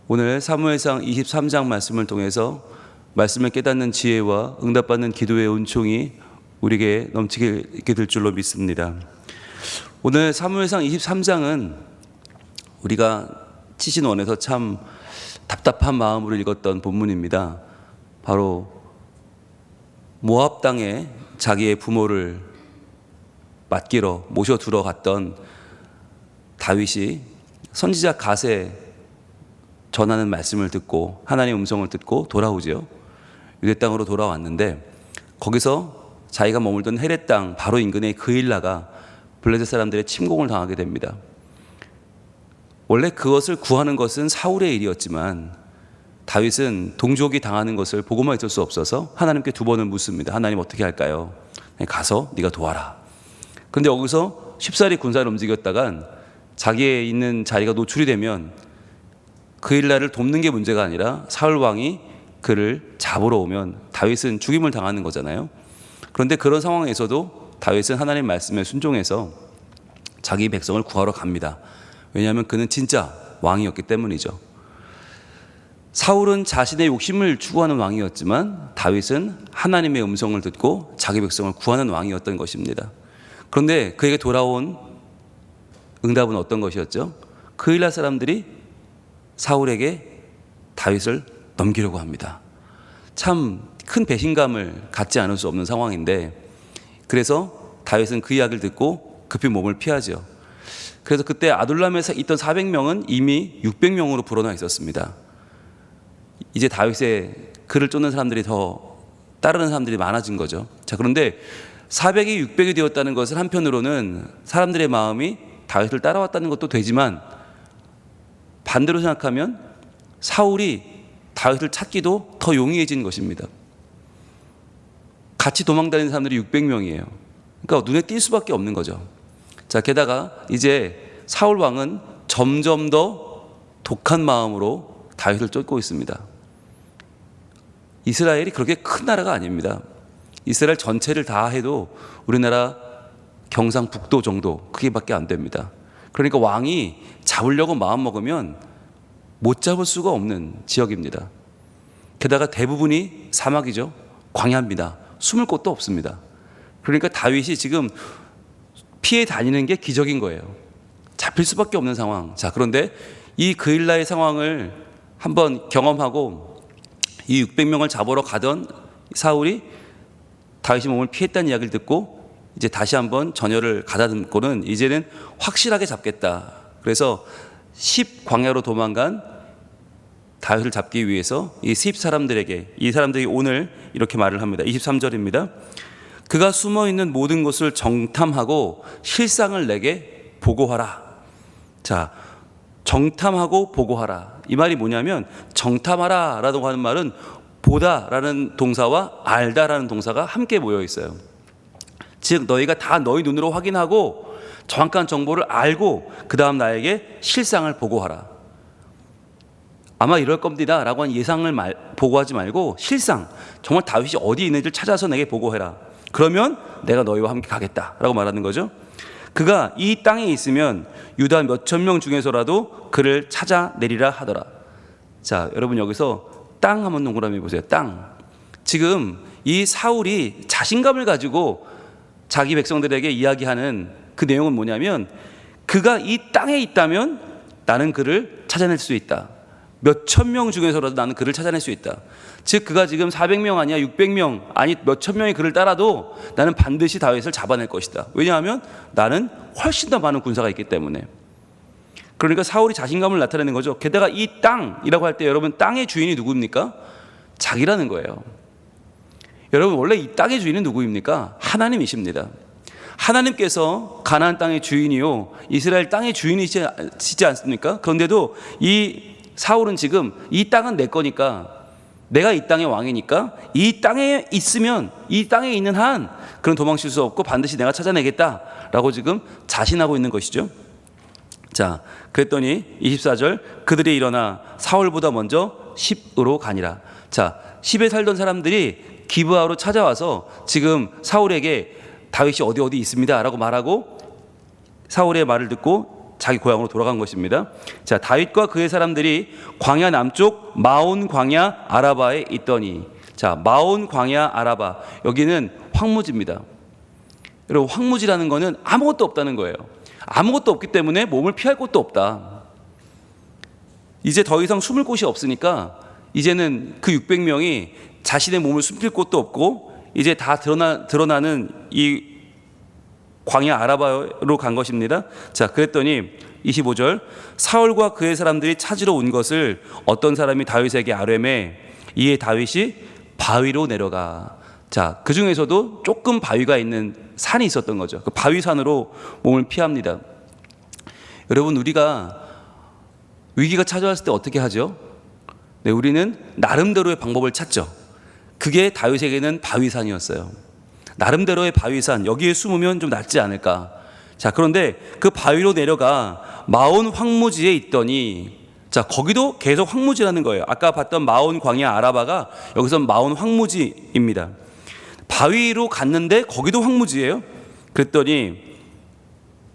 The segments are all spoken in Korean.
오늘 사무엘상 23장 말씀을 통해서 말씀을 깨닫는 지혜와 응답받는 기도의 은총이 우리에게 넘치게 될 줄로 믿습니다. 오늘 사무엘상 23장은 우리가 치신원에서 참 답답한 마음으로 읽었던 본문입니다. 바로 모압 땅에 자기의 부모를 맡기러 모셔 들어갔던 다윗이 선지자 갓에 전하는 말씀을 듣고 하나님의 음성을 듣고 돌아오죠. 유대 땅으로 돌아왔는데 거기서 자기가 머물던 헤렛 땅 바로 인근의 그일라가 블레셋 사람들의 침공을 당하게 됩니다. 원래 그것을 구하는 것은 사울의 일이었지만 다윗은 동족이 당하는 것을 보고만 있을 수 없어서 하나님께 두 번을 묻습니다. 하나님 어떻게 할까요? 가서 네가 도와라. 그런데 여기서 쉽사리 군사를 움직였다간 자기의 있는 자리가 노출이 되면 그일라를 돕는 게 문제가 아니라 사울 왕이 그를 잡으러 오면 다윗은 죽임을 당하는 거잖아요. 그런데 그런 상황에서도 다윗은 하나님 말씀에 순종해서 자기 백성을 구하러 갑니다. 왜냐하면 그는 진짜 왕이었기 때문이죠. 사울은 자신의 욕심을 추구하는 왕이었지만 다윗은 하나님의 음성을 듣고 자기 백성을 구하는 왕이었던 것입니다. 그런데 그에게 돌아온 응답은 어떤 것이었죠? 그일라 사람들이 사울에게 다윗을 넘기려고 합니다. 참 큰 배신감을 갖지 않을 수 없는 상황인데 그래서 다윗은 그 이야기를 듣고 급히 몸을 피하죠. 그래서 그때 아둘람에 있던 400명은 이미 600명으로 불어나 있었습니다. 이제 다윗의 그를 쫓는 사람들이 더 따르는 사람들이 많아진 거죠. 자, 그런데 400이 600이 되었다는 것은 한편으로는 사람들의 마음이 다윗을 따라왔다는 것도 되지만 반대로 생각하면 사울이 다윗을 찾기도 더 용이해진 것입니다. 같이 도망다니는 사람들이 600명이에요. 그러니까 눈에 띌 수밖에 없는 거죠. 자, 게다가 이제 사울 왕은 점점 더 독한 마음으로 다윗을 쫓고 있습니다. 이스라엘이 그렇게 큰 나라가 아닙니다. 이스라엘 전체를 다 해도 우리나라 경상북도 정도 크기밖에 안 됩니다. 그러니까 왕이 잡으려고 마음먹으면 못 잡을 수가 없는 지역입니다. 게다가 대부분이 사막이죠. 광야입니다. 숨을 곳도 없습니다. 그러니까 다윗이 지금 피해 다니는 게 기적인 거예요. 잡힐 수밖에 없는 상황. 자, 그런데 이 그일라의 상황을 한번 경험하고 이 600명을 잡으러 가던 사울이 다윗이 몸을 피했다는 이야기를 듣고 이제 다시 한번 전열을 가다듬고는 이제는 확실하게 잡겠다. 그래서 10광야로 도망간 다윗을 잡기 위해서 이 10사람들에게 이 사람들이 오늘 이렇게 말을 합니다. 23절입니다. 그가 숨어있는 모든 곳을 정탐하고 실상을 내게 보고하라. 자, 정탐하고 보고하라. 이 말이 뭐냐면 정탐하라 라고 하는 말은 보다 라는 동사와 알다 라는 동사가 함께 모여 있어요. 즉 너희가 다 너희 눈으로 확인하고 정확한 정보를 알고 그 다음 나에게 실상을 보고하라. 아마 이럴 겁니다 라고 한 예상을 보고하지 말고 실상, 정말 다윗이 어디 있는지를 찾아서 내게 보고해라. 그러면 내가 너희와 함께 가겠다 라고 말하는 거죠. 그가 이 땅에 있으면 유다 몇천 명 중에서라도 그를 찾아내리라 하더라. 자, 여러분 여기서 땅 한번 동그라미 보세요. 땅. 지금 이 사울이 자신감을 가지고 자기 백성들에게 이야기하는 그 내용은 뭐냐면 그가 이 땅에 있다면 나는 그를 찾아낼 수 있다. 몇천 명 중에서라도 나는 그를 찾아낼 수 있다. 즉 그가 지금 400명 아니야 600명 아니 몇천 명이 그를 따라도 나는 반드시 다윗을 잡아낼 것이다. 왜냐하면 나는 훨씬 더 많은 군사가 있기 때문에. 그러니까 사울이 자신감을 나타내는 거죠. 게다가 이 땅이라고 할 때 여러분 땅의 주인이 누구입니까? 자기라는 거예요. 여러분 원래 이 땅의 주인은 누구입니까? 하나님이십니다. 하나님께서 가나안 땅의 주인이요 이스라엘 땅의 주인이시지 않습니까? 그런데도 이 사울은 지금 이 땅은 내 거니까 내가 이 땅의 왕이니까 이 땅에 있으면 이 땅에 있는 한 그런 도망칠 수 없고 반드시 내가 찾아내겠다라고 지금 자신하고 있는 것이죠. 자, 그랬더니 24절 그들이 일어나 사울보다 먼저 10으로 가니라. 자, 10에 살던 사람들이 기브아로 찾아와서 지금 사울에게 다윗이 어디 있습니다 라고 말하고 사울의 말을 듣고 자기 고향으로 돌아간 것입니다. 자, 다윗과 그의 사람들이 광야 남쪽 마온 광야 아라바에 있더니, 자, 마온 광야 아라바, 여기는 황무지입니다. 여러분, 황무지라는 거는 아무것도 없다는 거예요. 아무것도 없기 때문에 몸을 피할 곳도 없다. 이제 더 이상 숨을 곳이 없으니까 이제는 그 600명이 자신의 몸을 숨길 곳도 없고 이제 다 드러나는 이 광야 아라바로 간 것입니다. 자, 그랬더니 25절, 사울과 그의 사람들이 찾으러 온 것을 어떤 사람이 다윗에게 아뢰매, 이에 다윗이 바위로 내려가. 자, 그 중에서도 조금 바위가 있는 산이 있었던 거죠. 그 바위산으로 몸을 피합니다. 여러분, 우리가 위기가 찾아왔을 때 어떻게 하죠? 네, 우리는 나름대로의 방법을 찾죠. 그게 다윗에게는 바위산이었어요. 나름대로의 바위산, 여기에 숨으면 좀 낫지 않을까. 자, 그런데 그 바위로 내려가 마온 황무지에 있더니, 자, 거기도 계속 황무지라는 거예요. 아까 봤던 마온 광야 아라바가 여기서 마온 황무지입니다. 바위로 갔는데 거기도 황무지예요. 그랬더니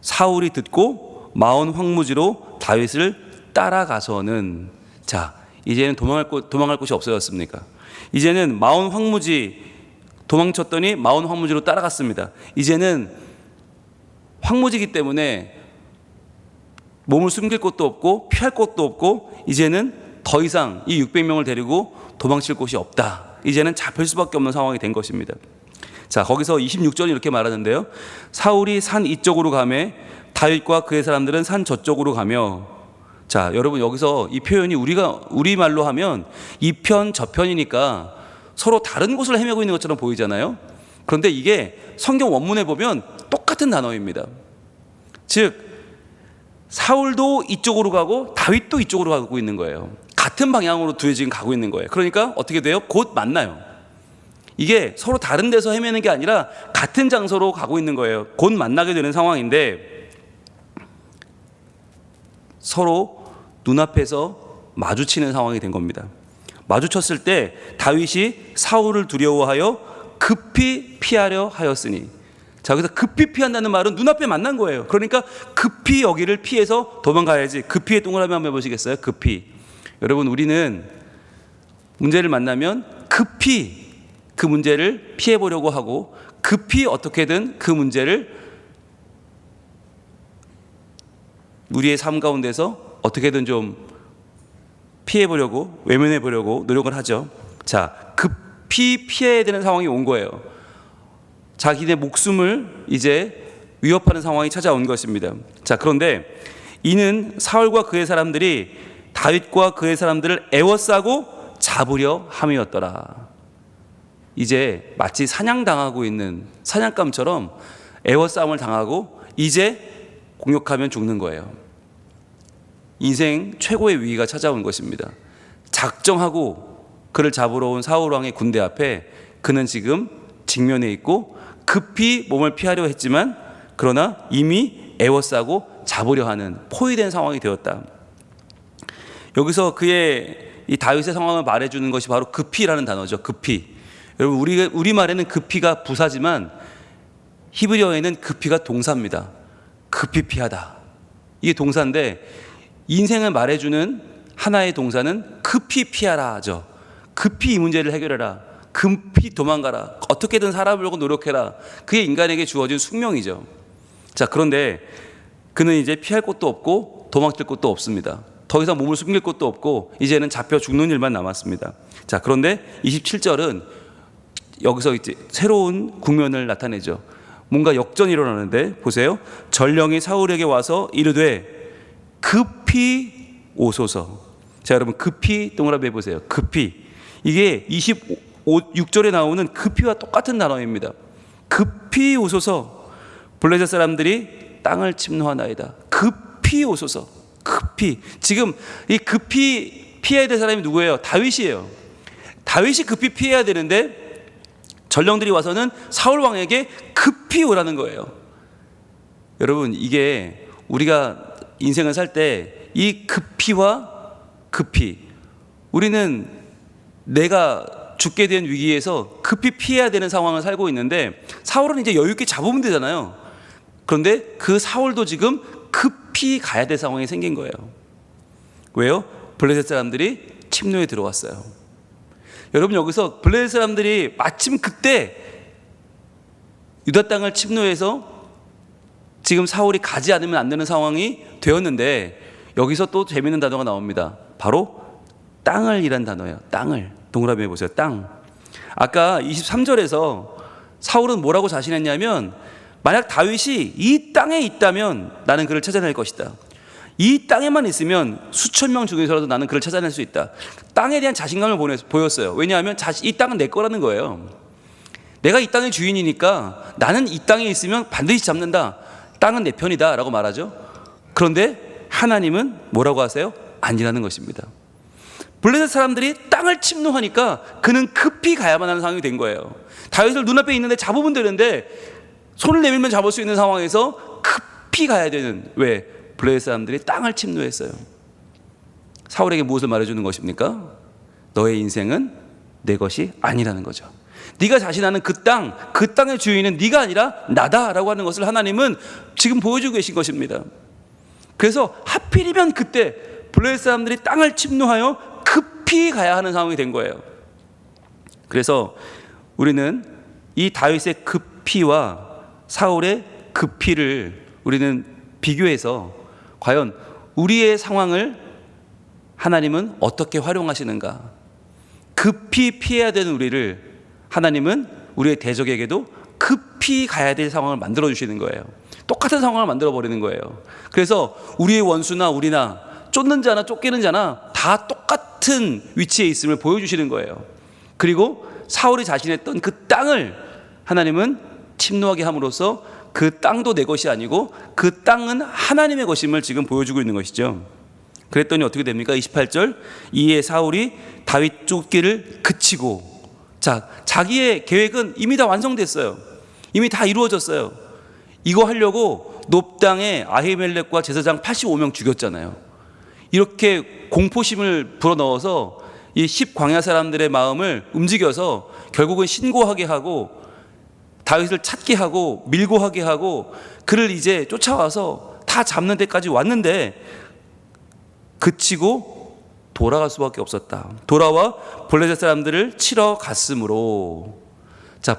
사울이 듣고 마온 황무지로 다윗을 따라가서는, 자, 이제는 도망갈 곳이 없어졌습니까? 이제는 마온 황무지 도망쳤더니 마온 황무지로 따라갔습니다. 이제는 황무지이기 때문에 몸을 숨길 곳도 없고 피할 곳도 없고 이제는 더 이상 이 600명을 데리고 도망칠 곳이 없다. 이제는 잡힐 수밖에 없는 상황이 된 것입니다. 자, 거기서 26절이 이렇게 말하는데요. 사울이 산 이쪽으로 가매 다윗과 그의 사람들은 산 저쪽으로 가며. 자, 여러분, 여기서 이 표현이 우리말로 하면 이편 저편이니까 서로 다른 곳을 헤매고 있는 것처럼 보이잖아요. 그런데 이게 성경 원문에 보면 똑같은 단어입니다. 즉, 사울도 이쪽으로 가고 다윗도 이쪽으로 가고 있는 거예요. 같은 방향으로 둘이 지금 가고 있는 거예요. 그러니까 어떻게 돼요? 곧 만나요. 이게 서로 다른 데서 헤매는 게 아니라 같은 장소로 가고 있는 거예요. 곧 만나게 되는 상황인데 서로 눈앞에서 마주치는 상황이 된 겁니다. 마주쳤을 때 다윗이 사울을 두려워하여 급히 피하려 하였으니. 자, 여기서 급히 피한다는 말은 눈앞에 만난 거예요. 그러니까 급히 여기를 피해서 도망가야지. 급히의 동그라미 한번 해보시겠어요? 급히. 여러분, 우리는 문제를 만나면 급히 그 문제를 피해보려고 하고 급히 어떻게든 그 문제를 우리의 삶 가운데서 어떻게든 좀 피해보려고, 외면해보려고 노력을 하죠. 자, 급히 피해야 되는 상황이 온 거예요. 자기네 목숨을 이제 위협하는 상황이 찾아온 것입니다. 자, 그런데 이는 사울과 그의 사람들이 다윗과 그의 사람들을 애워싸고 잡으려 함이었더라. 이제 마치 사냥당하고 있는 사냥감처럼 애워싸움을 당하고 이제 공격하면 죽는 거예요. 인생 최고의 위기가 찾아온 것입니다. 작정하고 그를 잡으러 온 사울 왕의 군대 앞에 그는 지금 직면해 있고 급히 몸을 피하려 했지만 그러나 이미 애워싸고 잡으려 하는 포위된 상황이 되었다. 여기서 그의 이 다윗의 상황을 말해주는 것이 바로 급히라는 단어죠. 급히. 여러분, 우리말에는 급히가 부사지만 히브리어에는 급히가 동사입니다. 급히 피하다. 이게 동사인데 인생을 말해주는 하나의 동사는 급히 피하라죠. 급히 이 문제를 해결해라. 급히 도망가라. 어떻게든 살아보려고 노력해라. 그게 인간에게 주어진 숙명이죠. 자, 그런데 그는 이제 피할 곳도 없고 도망칠 곳도 없습니다. 더 이상 몸을 숨길 곳도 없고 이제는 잡혀 죽는 일만 남았습니다. 자, 그런데 27절은 여기서 이제 새로운 국면을 나타내죠. 뭔가 역전이 일어나는데 보세요. 전령이 사울에게 와서 이르되 급히 오소서. 자, 여러분, 급히 동그라미 해보세요. 급히. 이게 26절에 나오는 급히와 똑같은 단어입니다. 급히 오소서. 블레셋 사람들이 땅을 침노하나이다. 급히 오소서. 급히. 지금 이 급히 피해야 될 사람이 누구예요? 다윗이에요. 다윗이 급히 피해야 되는데 전령들이 와서는 사울 왕에게 급히 오라는 거예요. 여러분, 이게 우리가 인생을 살 때 이 급히와 급히, 우리는 내가 죽게 된 위기에서 급히 피해야 되는 상황을 살고 있는데 사울은 이제 여유 있게 잡으면 되잖아요. 그런데 그 사울도 지금 급히 급히 가야 될 상황이 생긴 거예요. 왜요? 블레셋 사람들이 침노에 들어왔어요. 여러분, 여기서 블레셋 사람들이 마침 그때 유다 땅을 침노해서 지금 사울이 가지 않으면 안 되는 상황이 되었는데, 여기서 또 재미있는 단어가 나옵니다. 바로 땅을이란 단어예요. 땅을. 동그라미 해보세요. 땅. 아까 23절에서 사울은 뭐라고 자신했냐면, 만약 다윗이 이 땅에 있다면 나는 그를 찾아낼 것이다. 이 땅에만 있으면 수천 명 중에서라도 나는 그를 찾아낼 수 있다. 땅에 대한 자신감을 보였어요. 왜냐하면 이 땅은 내 거라는 거예요. 내가 이 땅의 주인이니까 나는 이 땅에 있으면 반드시 잡는다. 땅은 내 편이다 라고 말하죠. 그런데 하나님은 뭐라고 하세요? 아니라는 것입니다. 블레셋 사람들이 땅을 침노하니까 그는 급히 가야만 하는 상황이 된 거예요. 다윗을 눈앞에 있는데 잡으면 되는데 손을 내밀면 잡을 수 있는 상황에서 급히 가야 되는, 왜? 블레셋 사람들이 땅을 침노했어요. 사울에게 무엇을 말해주는 것입니까? 너의 인생은 내 것이 아니라는 거죠. 네가 자신하는 그 땅의 주인은 네가 아니라 나다라고 하는 것을 하나님은 지금 보여주고 계신 것입니다. 그래서 하필이면 그때 블레셋 사람들이 땅을 침노하여 급히 가야 하는 상황이 된 거예요. 그래서 우리는 이 다윗의 급히와 사울의 급히를 우리는 비교해서 과연 우리의 상황을 하나님은 어떻게 활용하시는가? 급히 피해야 되는 우리를 하나님은 우리의 대적에게도 급히 가야 될 상황을 만들어 주시는 거예요. 똑같은 상황을 만들어 버리는 거예요. 그래서 우리의 원수나 우리나 쫓는 자나 쫓기는 자나 다 똑같은 위치에 있음을 보여주시는 거예요. 그리고 사울이 자신했던 그 땅을 하나님은 침노하게 함으로써 그 땅도 내 것이 아니고 그 땅은 하나님의 것임을 지금 보여주고 있는 것이죠. 그랬더니 어떻게 됩니까? 28절, 이에 사울이 다윗 쫓기를 그치고, 자기의 계획은 이미 다 완성됐어요. 이미 다 이루어졌어요. 이거 하려고 높 땅에 아히멜렉과 제사장 85명 죽였잖아요. 이렇게 공포심을 불어넣어서 이 10광야 사람들의 마음을 움직여서 결국은 신고하게 하고 다윗을 찾게 하고 밀고 하게 하고 그를 이제 쫓아와서 다 잡는 데까지 왔는데 그치고 돌아갈 수밖에 없었다. 돌아와 블레셋 사람들을 치러 갔으므로.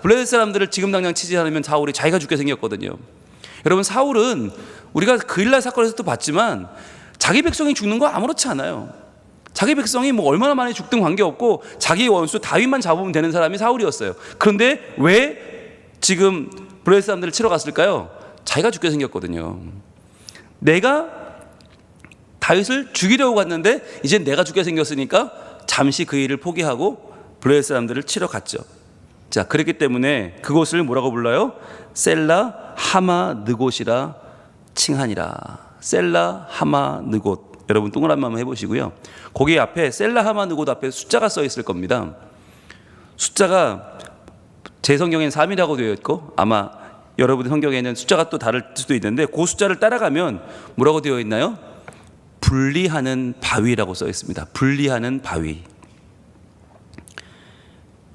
블레셋 사람들을 지금 당장 치지 않으면 사울이 자기가 죽게 생겼거든요. 여러분, 사울은 우리가 그일날 사건에서도 봤지만 자기 백성이 죽는 거 아무렇지 않아요. 자기 백성이 뭐 얼마나 많이 죽든 관계없고 자기의 원수 다윗만 잡으면 되는 사람이 사울이었어요. 그런데 왜 지금 블레셋 사람들을 치러 갔을까요? 자기가 죽게 생겼거든요. 내가 다윗을 죽이려고 갔는데 이제 내가 죽게 생겼으니까 잠시 그 일을 포기하고 블레셋 사람들을 치러 갔죠. 그렇기 때문에 그곳을 뭐라고 불러요? 셀라 하마 느곳이라 칭하니라. 셀라 하마 느곳. 여러분 동그라미 한번 해보시고요. 거기 앞에 셀라 하마 느곳 앞에 숫자가 써 있을 겁니다. 숫자가 제 성경에는 3이라고 되어 있고 아마 여러분의 성경에는 숫자가 또 다를 수도 있는데 그 숫자를 따라가면 뭐라고 되어 있나요? 분리하는 바위라고 써 있습니다. 분리하는 바위.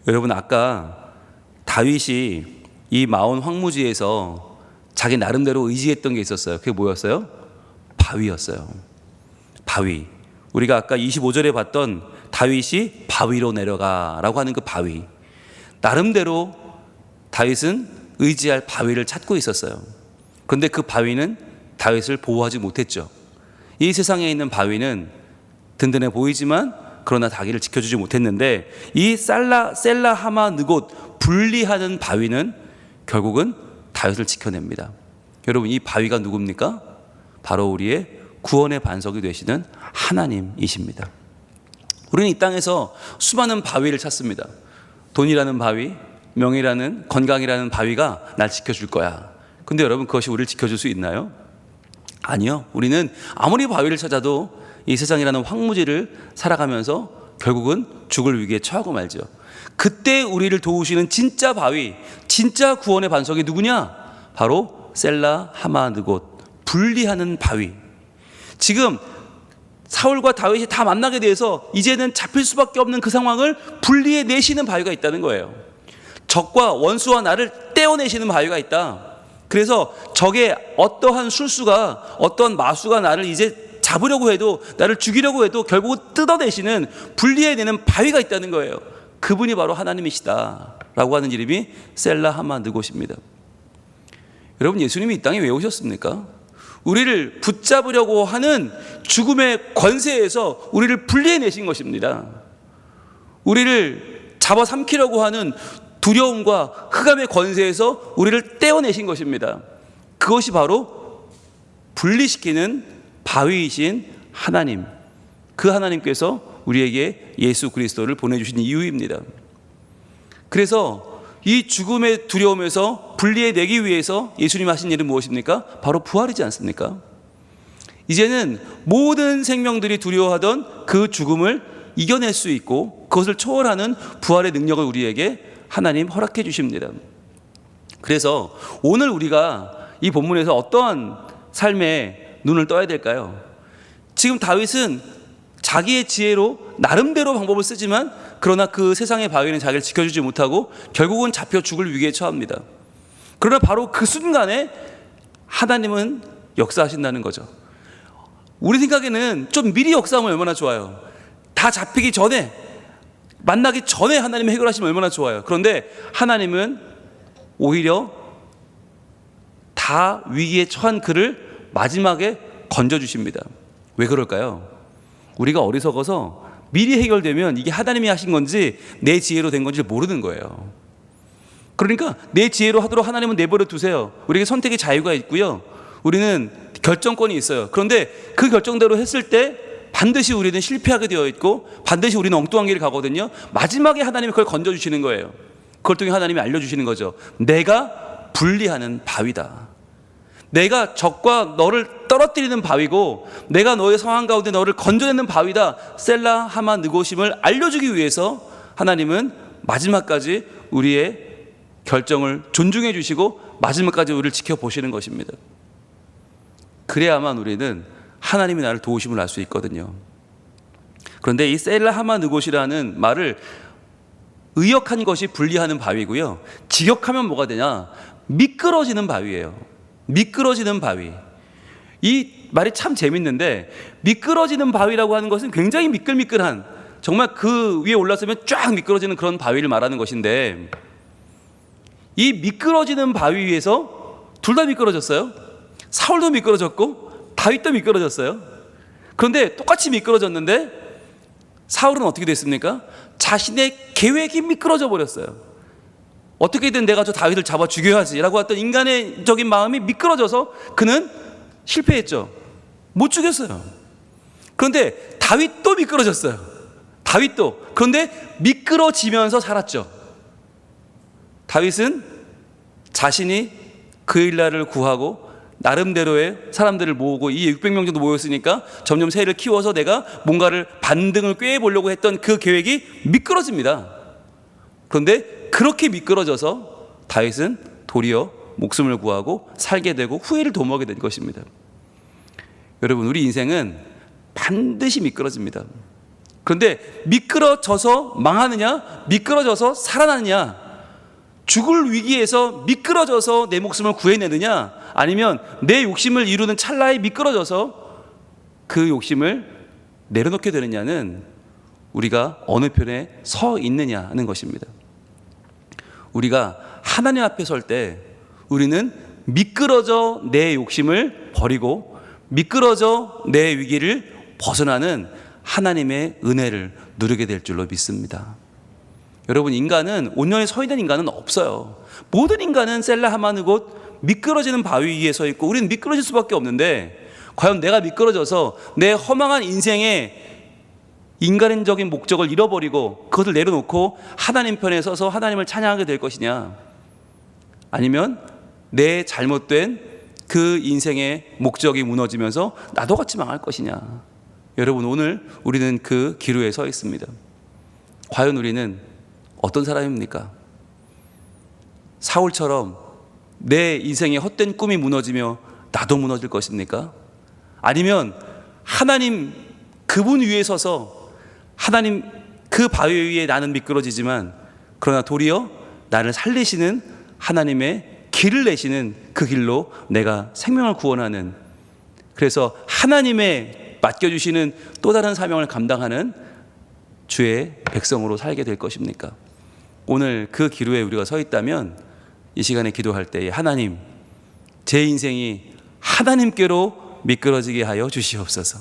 여러분, 아까 다윗이 이 마온 황무지에서 자기 나름대로 의지했던 게 있었어요. 그게 뭐였어요? 바위였어요. 바위. 우리가 아까 25절에 봤던 다윗이 바위로 내려가라고 하는 그 바위. 나름대로 다윗은 의지할 바위를 찾고 있었어요. 그런데 그 바위는 다윗을 보호하지 못했죠. 이 세상에 있는 바위는 든든해 보이지만 그러나 자기를 지켜주지 못했는데 이 셀라 하마 느곳 분리하는 바위는 결국은 다윗을 지켜냅니다. 여러분, 이 바위가 누굽니까? 바로 우리의 구원의 반석이 되시는 하나님이십니다. 우리는 이 땅에서 수많은 바위를 찾습니다. 돈이라는 바위, 명예라는, 건강이라는 바위가 날 지켜줄 거야. 근데 여러분, 그것이 우리를 지켜줄 수 있나요? 아니요. 우리는 아무리 바위를 찾아도 이 세상이라는 황무지를 살아가면서 결국은 죽을 위기에 처하고 말죠. 그때 우리를 도우시는 진짜 바위, 진짜 구원의 반석이 누구냐? 바로 셀라 하마 느곳, 분리하는 바위. 지금 사울과 다윗이 다 만나게 돼서 이제는 잡힐 수밖에 없는 그 상황을 분리해 내시는 바위가 있다는 거예요. 적과 원수와 나를 떼어내시는 바위가 있다. 그래서 적의 어떠한 술수가, 어떠한 마수가 나를 이제 잡으려고 해도, 나를 죽이려고 해도 결국은 뜯어내시는, 분리해내는 바위가 있다는 거예요. 그분이 바로 하나님이시다 라고 하는 이름이 셀라 하마 느곳입니다. 여러분, 예수님이 이 땅에 왜 오셨습니까? 우리를 붙잡으려고 하는 죽음의 권세에서 우리를 분리해내신 것입니다. 우리를 잡아삼키려고 하는 두려움과 흑암의 권세에서 우리를 떼어내신 것입니다. 그것이 바로 분리시키는 바위이신 하나님, 그 하나님께서 우리에게 예수 그리스도를 보내주신 이유입니다. 그래서 이 죽음의 두려움에서 분리해내기 위해서 예수님 하신 일은 무엇입니까? 바로 부활이지 않습니까? 이제는 모든 생명들이 두려워하던 그 죽음을 이겨낼 수 있고 그것을 초월하는 부활의 능력을 우리에게 하나님 허락해 주십니다. 그래서 오늘 우리가 이 본문에서 어떠한 삶에 눈을 떠야 될까요? 지금 다윗은 자기의 지혜로 나름대로 방법을 쓰지만 그러나 그 세상의 바위는 자기를 지켜주지 못하고 결국은 잡혀 죽을 위기에 처합니다. 그러나 바로 그 순간에 하나님은 역사하신다는 거죠. 우리 생각에는 좀 미리 역사하면 얼마나 좋아요. 다 잡히기 전에, 만나기 전에 하나님이 해결하시면 얼마나 좋아요. 그런데 하나님은 오히려 다 위기에 처한 그를 마지막에 건져주십니다. 왜 그럴까요? 우리가 어리석어서 미리 해결되면 이게 하나님이 하신 건지 내 지혜로 된 건지 모르는 거예요. 그러니까 내 지혜로 하도록 하나님은 내버려 두세요. 우리에게 선택의 자유가 있고요, 우리는 결정권이 있어요. 그런데 그 결정대로 했을 때 반드시 우리는 실패하게 되어 있고 반드시 우리는 엉뚱한 길을 가거든요. 마지막에 하나님이 그걸 건져주시는 거예요. 그걸 통해 하나님이 알려주시는 거죠. 내가 분리하는 바위다. 내가 적과 너를 떨어뜨리는 바위고 내가 너의 상황 가운데 너를 건져내는 바위다. 셀라 하마 느고심을 알려주기 위해서 하나님은 마지막까지 우리의 결정을 존중해 주시고 마지막까지 우리를 지켜보시는 것입니다. 그래야만 우리는 하나님이 나를 도우심을 알 수 있거든요. 그런데 이 셀라 하마 느곳이라는 말을 의역한 것이 분리하는 바위고요, 직역하면 뭐가 되냐, 미끄러지는 바위예요. 미끄러지는 바위. 이 말이 참 재밌는데, 미끄러지는 바위라고 하는 것은 굉장히 미끌미끌한, 정말 그 위에 올라서면 쫙 미끄러지는 그런 바위를 말하는 것인데, 이 미끄러지는 바위 위에서 둘 다 미끄러졌어요. 사울도 미끄러졌고 다윗도 미끄러졌어요. 그런데 똑같이 미끄러졌는데 사울은 어떻게 됐습니까? 자신의 계획이 미끄러져 버렸어요. 어떻게든 내가 저 다윗을 잡아 죽여야지 라고 했던 인간적인 마음이 미끄러져서 그는 실패했죠. 못 죽였어요. 그런데 다윗도 미끄러졌어요. 다윗도. 그런데 미끄러지면서 살았죠. 다윗은 자신이 그 일날을 구하고 나름대로의 사람들을 모으고, 이 600명 정도 모였으니까 점점 새를 키워서 내가 뭔가를 반등을 꾀해보려고 했던 그 계획이 미끄러집니다. 그런데 그렇게 미끄러져서 다윗은 도리어 목숨을 구하고 살게 되고 후회를 도모하게 된 것입니다. 여러분, 우리 인생은 반드시 미끄러집니다. 그런데 미끄러져서 망하느냐, 미끄러져서 살아나느냐, 죽을 위기에서 미끄러져서 내 목숨을 구해내느냐, 아니면 내 욕심을 이루는 찰나에 미끄러져서 그 욕심을 내려놓게 되느냐는 우리가 어느 편에 서 있느냐 하는 것입니다. 우리가 하나님 앞에 설 때 우리는 미끄러져 내 욕심을 버리고 미끄러져 내 위기를 벗어나는 하나님의 은혜를 누리게 될 줄로 믿습니다. 여러분, 인간은 온전히 서 있는 인간은 없어요. 모든 인간은 셀라 하마 느곳 미끄러지는 바위 위에 서 있고 우리는 미끄러질 수밖에 없는데, 과연 내가 미끄러져서 내 허망한 인생의 인간적인 목적을 잃어버리고 그것을 내려놓고 하나님 편에 서서 하나님을 찬양하게 될 것이냐, 아니면 내 잘못된 그 인생의 목적이 무너지면서 나도 같이 망할 것이냐. 여러분, 오늘 우리는 그 기로에 서 있습니다. 과연 우리는 어떤 사람입니까? 사울처럼 내 인생의 헛된 꿈이 무너지며 나도 무너질 것입니까? 아니면 하나님 그분 위에 서서 하나님 그 바위 위에 나는 미끄러지지만 그러나 도리어 나를 살리시는 하나님의 길을 내시는 그 길로 내가 생명을 구원하는, 그래서 하나님의 맡겨주시는 또 다른 사명을 감당하는 주의 백성으로 살게 될 것입니까? 오늘 그 기로에 우리가 서 있다면 이 시간에 기도할 때에 하나님, 제 인생이 하나님께로 미끄러지게 하여 주시옵소서.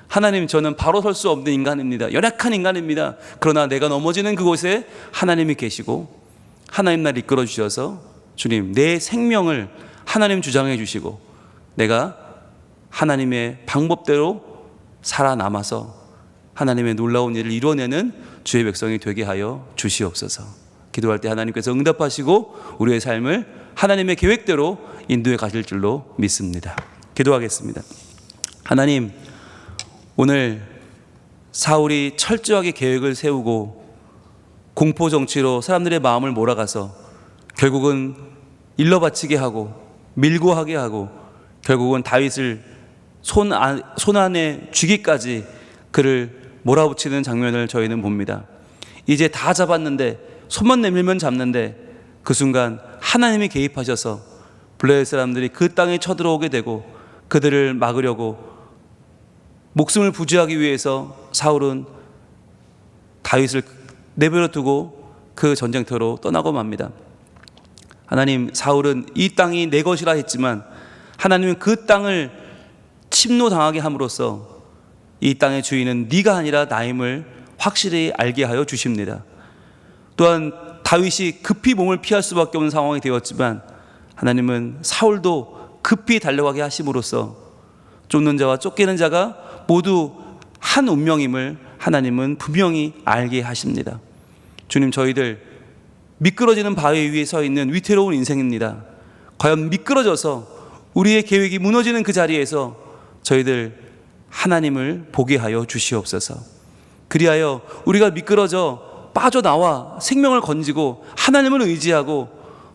하나님, 저는 바로 설 수 없는 인간입니다. 연약한 인간입니다. 그러나 내가 넘어지는 그곳에 하나님이 계시고 하나님 날 이끌어 주셔서 주님, 내 생명을 하나님 주장해 주시고 내가 하나님의 방법대로 살아남아서 하나님의 놀라운 일을 이루어내는 주의 백성이 되게 하여 주시옵소서. 기도할 때 하나님께서 응답하시고 우리의 삶을 하나님의 계획대로 인도해 가실 줄로 믿습니다. 기도하겠습니다. 하나님, 오늘 사울이 철저하게 계획을 세우고 공포 정치로 사람들의 마음을 몰아가서 결국은 일러 바치게 하고 밀고 하게 하고 결국은 다윗을 손 안에 쥐기까지 그를 몰아붙이는 장면을 저희는 봅니다. 이제 다 잡았는데, 손만 내밀면 잡는데, 그 순간 하나님이 개입하셔서 블레셋 사람들이 그 땅에 쳐들어오게 되고 그들을 막으려고 목숨을 부지하기 위해서 사울은 다윗을 내버려 두고 그 전쟁터로 떠나고 맙니다. 하나님, 사울은 이 땅이 내 것이라 했지만 하나님은 그 땅을 침노당하게 함으로써 이 땅의 주인은 네가 아니라 나임을 확실히 알게 하여 주십니다. 또한 다윗이 급히 몸을 피할 수밖에 없는 상황이 되었지만 하나님은 사울도 급히 달려가게 하심으로써 쫓는 자와 쫓기는 자가 모두 한 운명임을 하나님은 분명히 알게 하십니다. 주님, 저희들 미끄러지는 바위 위에 서 있는 위태로운 인생입니다. 과연 미끄러져서 우리의 계획이 무너지는 그 자리에서 저희들 하나님을 보게 하여 주시옵소서. 그리하여 우리가 미끄러져 빠져나와 생명을 건지고 하나님을 의지하고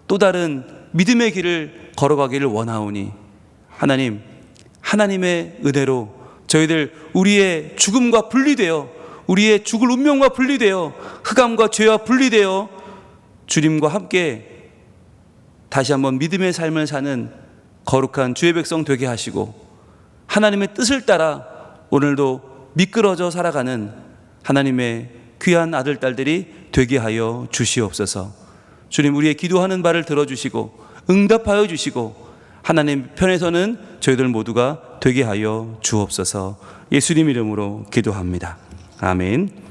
또 다른 믿음의 길을 걸어가기를 원하오니 하나님, 하나님의 은혜로 저희들 우리의 죽음과 분리되어, 우리의 죽을 운명과 분리되어, 흑암과 죄와 분리되어 주님과 함께 다시 한번 믿음의 삶을 사는 거룩한 주의 백성 되게 하시고 하나님의 뜻을 따라 오늘도 미끄러져 살아가는 하나님의 귀한 아들, 딸들이 되게 하여 주시옵소서. 주님, 우리의 기도하는 바를 들어주시고 응답하여 주시고 하나님 편에서는 저희들 모두가 되게 하여 주옵소서. 예수님 이름으로 기도합니다. 아멘.